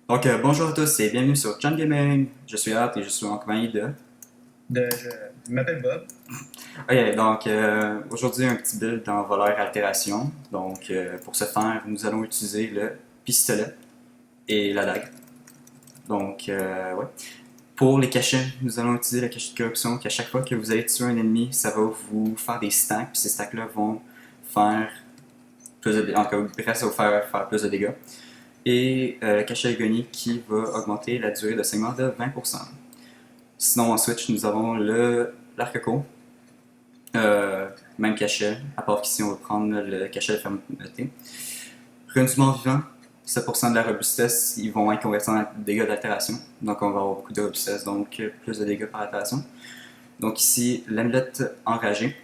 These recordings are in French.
Bonjour à tous et bienvenue sur Chan Gaming. Je suis Art et je suis en compagnie de. Je m'appelle Bob. Aujourd'hui, un petit build dans voleur altération. Pour ce faire, nous allons utiliser le pistolet et la dague. Ouais. Pour les cachets, nous allons utiliser la cachette de corruption qui, à chaque fois que vous allez tuer un ennemi, ça va vous faire des stacks. Puis ces stacks-là vont faire plus de dégâts. En tout cas, bref, ça va vous faire plus de dégâts. Et le cachet agonie qui va augmenter la durée de saignement de 20%. Sinon, en Switch, nous avons le l'arc court. Même cachet, à part qu'ici, on va prendre le cachet de fermeté. Rune du mort vivant, 7% de la robustesse, ils vont être convertis en dégâts d'altération. Donc, on va avoir beaucoup de robustesse, donc plus de dégâts par altération. Donc, ici, l'amulette enragée.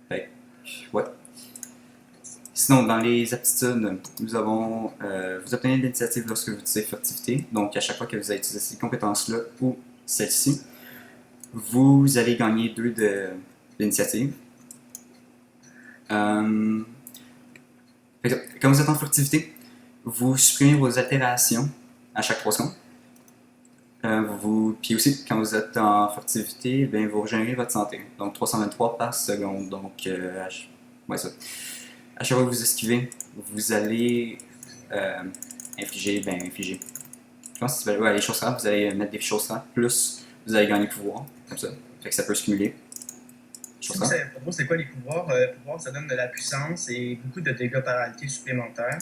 Fait ouais. Sinon, dans les aptitudes, nous avons. Vous obtenez l'initiative lorsque vous utilisez furtivité. Donc, à chaque fois que vous allez utiliser ces compétences-là ou celle-ci, vous allez gagner 2 de l'initiative. Euh, Quand vous êtes en furtivité, vous supprimez vos altérations à chaque 3 secondes. Puis aussi, quand vous êtes en furtivité, ben, vous régénérez votre santé. Donc 323 par seconde. Ouais, ça. À chaque fois que vous esquivez, vous allez euh, infliger. Je pense que ouais, les choses rares, vous allez mettre des choses rares, plus vous allez gagner pouvoir, comme ça. Fait que ça peut se cumuler. Si Choses vous rares. savez pas trop c'est quoi les pouvoirs, pouvoirs, ça donne de la puissance et beaucoup de dégâts paralité supplémentaires.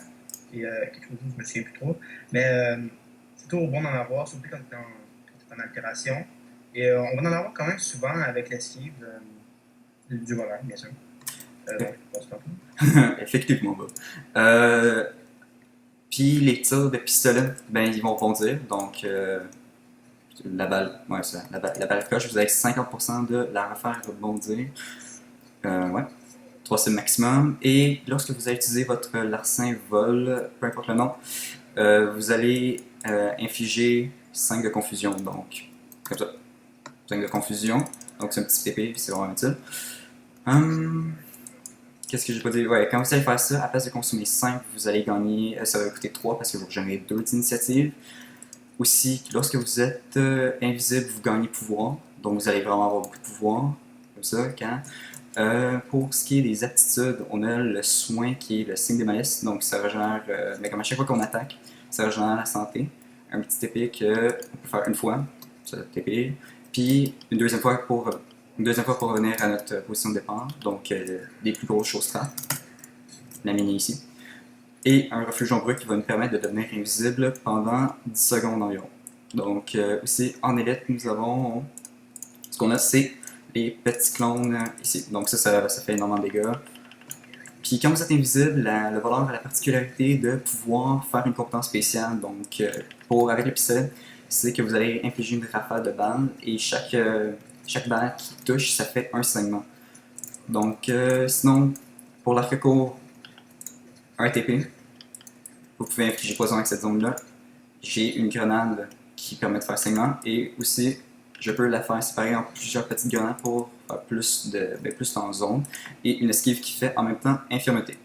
Et quelque chose dont je me souviens plus trop. Mais c'est toujours bon d'en avoir, surtout quand t'es en altération. Et on va en avoir quand même souvent avec l'esquive du volant, bien sûr. Donc, je pense pas. Effectivement, Bob. Puis les tirs de pistolet, ben ils vont bondir. La balle, ouais, ça, la balle coche, vous avez 50% de la refaire rebondir. Ouais. 3 c'est le maximum. Et lorsque vous allez utiliser votre larcin vol, peu importe le nom, vous allez infliger 5 de confusion. Donc, comme ça. 5 de confusion. Donc c'est un petit épée, c'est vraiment utile. Hum, Qu'est-ce que j'ai pas dit? Ouais, quand vous allez faire ça, à place de consommer 5, vous allez gagner. Ça va coûter 3 parce que vous générez 2 d'initiative. Aussi, lorsque vous êtes invisible, vous gagnez pouvoir. Donc vous allez vraiment avoir beaucoup de pouvoir. Comme ça, quand. Pour ce qui est des aptitudes, on a le soin qui est le signe des malices. Donc ça régénère, mais comme à chaque fois qu'on attaque, ça régénère la santé. Un petit épée qu'on peut faire une fois, cette épée. Puis une deuxième fois pour revenir à notre position de départ. Donc des plus grosses choses rares. La mini ici. Et un refuge ombreux qui va nous permettre de devenir invisible pendant 10 secondes environ. Donc aussi en élite, nous avons ce qu'on a, c'est les petits clones ici. Donc ça fait énormément de dégâts. Puis quand vous êtes invisible, le voleur a la particularité de pouvoir faire une compétence spéciale. Avec le pistolet, c'est que vous allez infliger une rafale de balles et chaque balle qui touche, ça fait un saignement. Sinon, pour l'arc court, un TP, vous pouvez infliger poison avec cette zone-là. J'ai une grenade qui permet de faire saignement et aussi je peux la faire séparer en plusieurs petites grenades pour faire plus en zone et une esquive qui fait en même temps infirmité.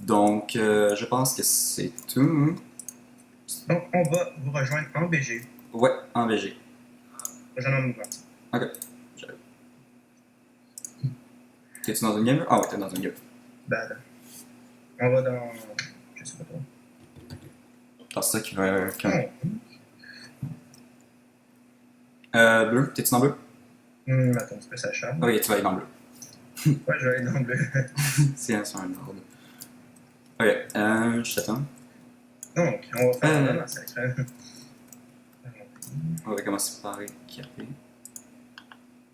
Je pense que c'est tout. Donc, on va vous rejoindre en BG. Ouais, en VG. Rejoindre en mouvement. Ok. T'es-tu dans une game? Ah ouais, t'es dans une game. Ben, on va dans. Je sais pas trop. C'est ça qui va. Oh, Bleu, t'es-tu dans bleu? attends, c'est pas ça charme. Ah oui, tu vas aller dans bleu. Ouais, je vais aller dans le bleu. C'est sur un ordre. Ok, je t'attends. Donc, on va faire un Euh, dans sacré. on va commencer par écarter.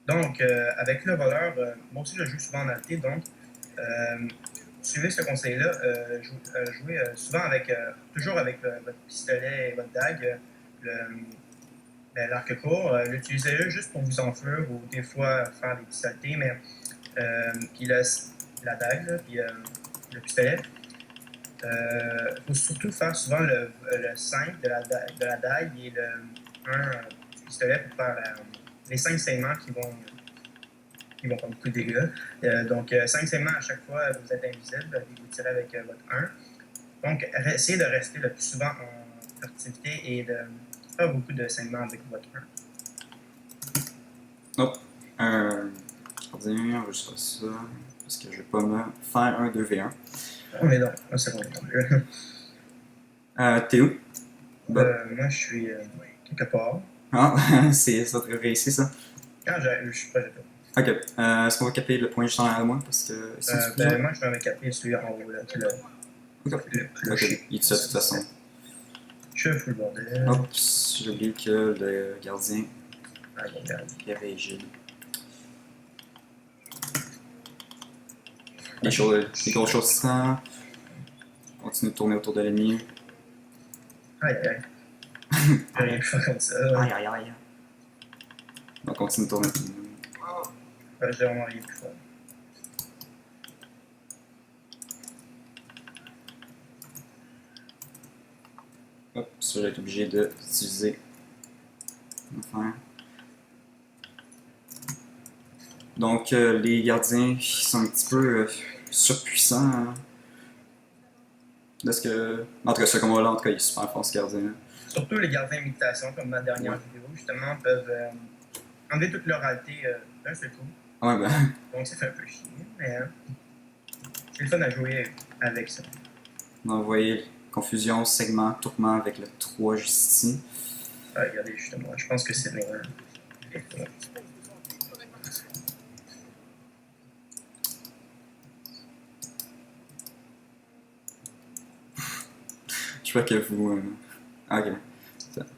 Donc, avec le voleur, moi aussi je joue souvent en alté, donc suivez ce conseil-là, jouez souvent toujours avec votre pistolet et votre dague, l'arc court, l'utilisez-le juste pour vous enfler ou des fois faire des petites saletés, mais puis la dague, là, puis le pistolet. Il faut surtout faire souvent le 5 de la dague et le 1 du pistolet pour faire les 5 saignements qui vont faire beaucoup de dégâts. Donc, 5 saignements à chaque fois, vous êtes invisible et vous tirez avec votre 1. Donc, essayez de rester le plus souvent furtivité et de pas beaucoup de saignement avec votre main. Hop. Un gardien, on va juste faire ça. Parce que je vais pas me faire un 2v1. On est dans un second. T'es où? Bah. Moi, je suis quelque part. Ah, ça te réussi ça. Quand je suis pas jeté. Ok. Est-ce qu'on va caper le point juste en arrière de moi? Parce que. Moi, je vais me caper celui en haut, là, qui est le. Ok. Il est ça de toute façon. Je suis full bordel. Hop, j'ai oublié que le gardien. Ah, Il y avait Gilles. Les grosses choses ça. Continue de tourner autour de l'ennemi. Aïe, aïe. J'ai rien pu faire comme ça. Aïe, aïe, aïe. On continue de tourner autour de l'ennemi. J'ai vraiment rien pu faire. Hop, ça, je vais être obligé d'utiliser. Enfin. Donc, les gardiens ils sont un petit peu surpuissants. Hein. De ce que. En tout cas, ce combat-là, en tout cas, il est super fort ce gardien. Surtout les gardiens imitation, comme ma dernière vidéo, justement, peuvent enlever toute leur rareté d'un seul coup. Ouais, ben. Donc, ça fait un peu chier, mais c'est le fun à jouer avec ça. On va envoyer confusion, segment, tourment avec le 3 juste ici. Ah, regardez, justement, je pense que c'est meilleur. Je vois que vous. Ok.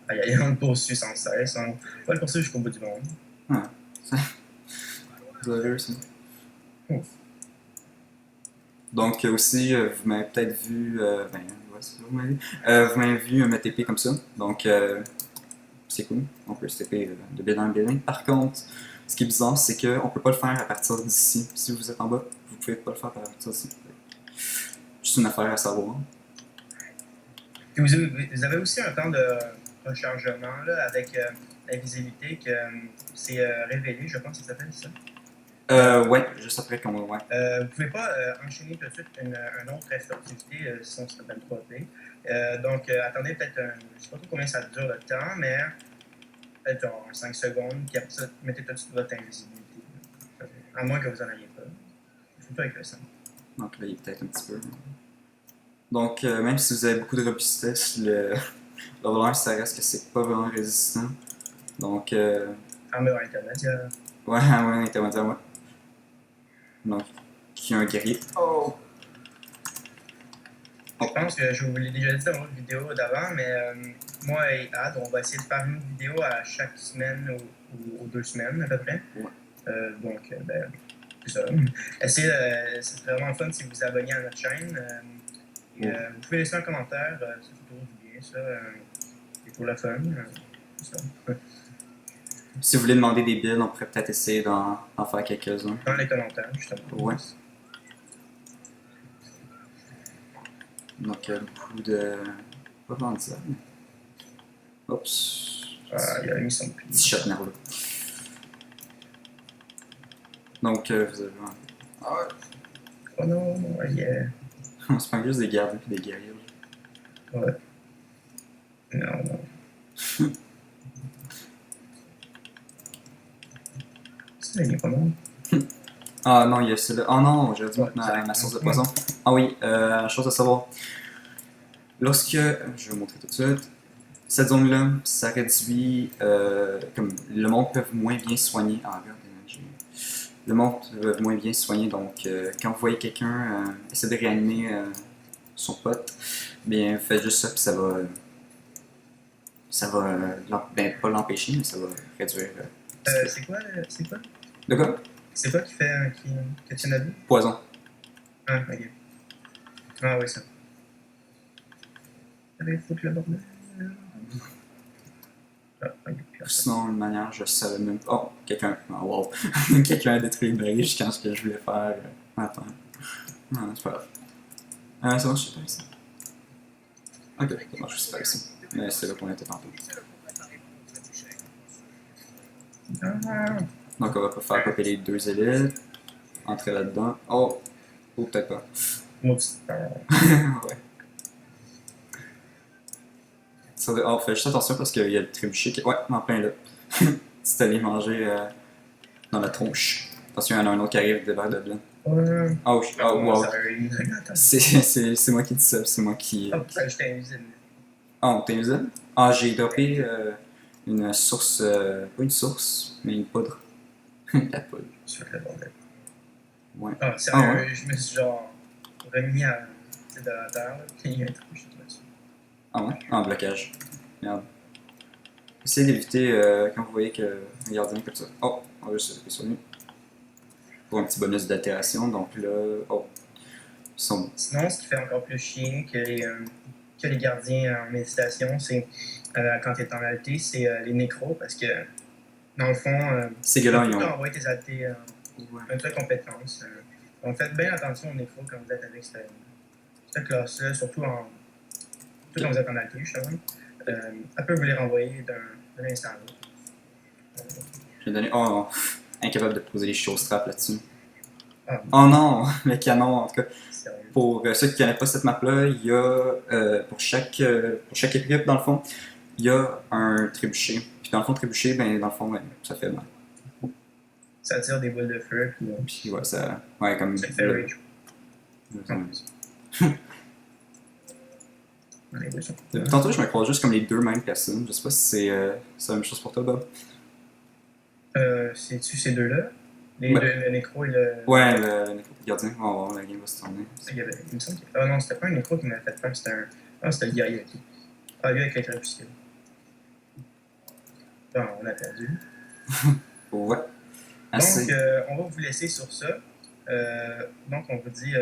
Ah, il y a un poursuit sans cesse. On va le poursuivre jusqu'au bout du monde. Ah. Vous avez vu ça? Donc aussi, vous m'avez peut-être vu, vous m'avez vu me TP comme ça, donc c'est cool, on peut se TP de building en building. Par contre, ce qui est bizarre, c'est qu'on peut pas le faire à partir d'ici. Si vous êtes en bas, vous pouvez pas le faire à partir d'ici. Juste une affaire à savoir. Et vous avez aussi un temps de rechargement là, avec la visibilité que c'est révélé, je pense que ça s'appelle ça. Ouais, juste après qu'on ouais. Vous pouvez pas enchaîner tout de suite un autre furtivité, sinon ça s'appelle 3P. Donc, attendez peut-être, je sais pas trop combien ça dure le temps, mais peut-être genre 5 secondes, puis après ça, mettez tout de suite votre invisibilité. À moins que vous en ayez pas. Surtout avec le sang. Donc là, il est peut-être un petit peu. Donc, même si vous avez beaucoup de robustesse, le voleur, ça reste que c'est pas vraiment résistant. Donc, Armure intermédiaire. ouais, intermédiaire, ouais. Donc, qui a un guerrier. Oh! Je pense que je vous l'ai déjà dit dans votre vidéo d'avant, mais moi et Ad, on va essayer de faire une vidéo à chaque semaine ou 2 semaines à peu près. Ouais. Donc, ben, c'est ça. C'est vraiment fun si vous vous abonnez à notre chaîne. Vous pouvez laisser un commentaire, ça fait toujours du bien, ça. C'est pour la fun. C'est ça. Si vous voulez demander des builds, on pourrait peut-être essayer d'en faire quelques-uns. Dans les commentaires, justement. Ouais. Donc, beaucoup de. Pas vraiment de ça. Oups. Il a mis son pied. Petit shot nerveux. Donc, vous avez. Oh non, yeah. On se prend juste des gardiens et des guerriers. Ouais. Non. C'est bien pas mal. Ah non, il y a celui-là. Oh non, j'ai dû mettre ma source de poison. Ah oui, chose à savoir. Lorsque. Je vais vous montrer tout de suite. Cette zone-là, ça réduit. Comme le monde peut moins bien soigner. Ah, regarde, le monde peut moins bien soigner. Donc, quand vous voyez quelqu'un essayer de réanimer son pote, bien, faites juste ça, puis ça va. Ça va. Ben, pas l'empêcher, mais ça va réduire. C'est quoi? De quoi? C'est quoi qui fait que tu n'as vu? Poison. Ah, ok. Ah, oui, ça. Allez, foutre le bordel. Ah, ok. Sinon, une manière, je savais même pas. Oh, quelqu'un. Oh, wow. Quelqu'un a détruit le baril quand ce que je voulais faire. Attends. Non, c'est pas grave. C'est bon, je suis pas ici. Ok, c'est bon, je suis pas ici. Mais c'est là qu'on était tantôt. Ah. Donc, on va faire popper les deux élites. Entrer là-dedans. Oh! Ou peut-être pas. Maudit. Ouais. Oh, fais juste attention parce qu'il y a le trébuchet qui... Ouais, en plein là. Tu t'es allé manger dans la tronche. Attention, il y en a un autre qui arrive devant de là. Oh, oh, wow. C'est moi qui dis ça, c'est moi qui... Oh, j'étais invisible. Oh, t'es invisible? Ah, j'ai droppé une source... pas une source, mais une poudre. La poudre. Sur le bordel. Ouais. Ah, sérieux, Ah, ouais. je me suis genre remis à de la terre, là, puis il y a un trou, je suis tombé dessus. Ah ouais? Ah, blocage. Merde. Essayez d'éviter quand vous voyez que un gardien comme ça. Oh, on va juste sur lui. Pour un petit bonus d'altération, donc là... Oh. Ils sont... Sinon, ce qui fait encore plus chier que les gardiens en méditation, c'est quand tu es en alté, c'est les nécros, parce que dans le fond, Ces tu peux gars-là, tout ils le temps ont... envoyer tes altés Ouais. un truc compétence. Donc faites bien attention aux nécros quand vous êtes avec cette classe-là, surtout quand vous êtes en alté, justement. Elle peut vous les renvoyer d'un instant à l'autre. J'ai donné... Oh non. Incapable de poser les choses trap là-dessus. Ah, Oh non! Le canon, en tout cas. sérieux. Pour ceux qui ne connaissent pas cette map-là, il y a... pour chaque équipe, dans le fond, il y a un trébuchet. Puis dans le fond, trébuchet, ben, dans le fond, ben, ça fait mal. Ça tire des boules de feu, puis Puis ouais, ça... Ouais, comme... ça fait rage. le- Les deux sont Depuis tantôt, je me crois juste comme les deux mêmes personnes. Je sais pas si c'est la même chose pour toi, Bob. C'est-tu ces deux-là? Ouais. Le nécro et le. Ouais, le gardien. On va voir, la game va se tourner. Il me semble qu'il... Ah non, c'était pas un nécro qui m'avait fait peur, c'était un. Ah, c'était le guerrier, ok. Ah, lui avec le crépuscule. Bon, on a perdu. Ouais. Assez. Donc, on va vous laisser sur ça. Donc, on vous dit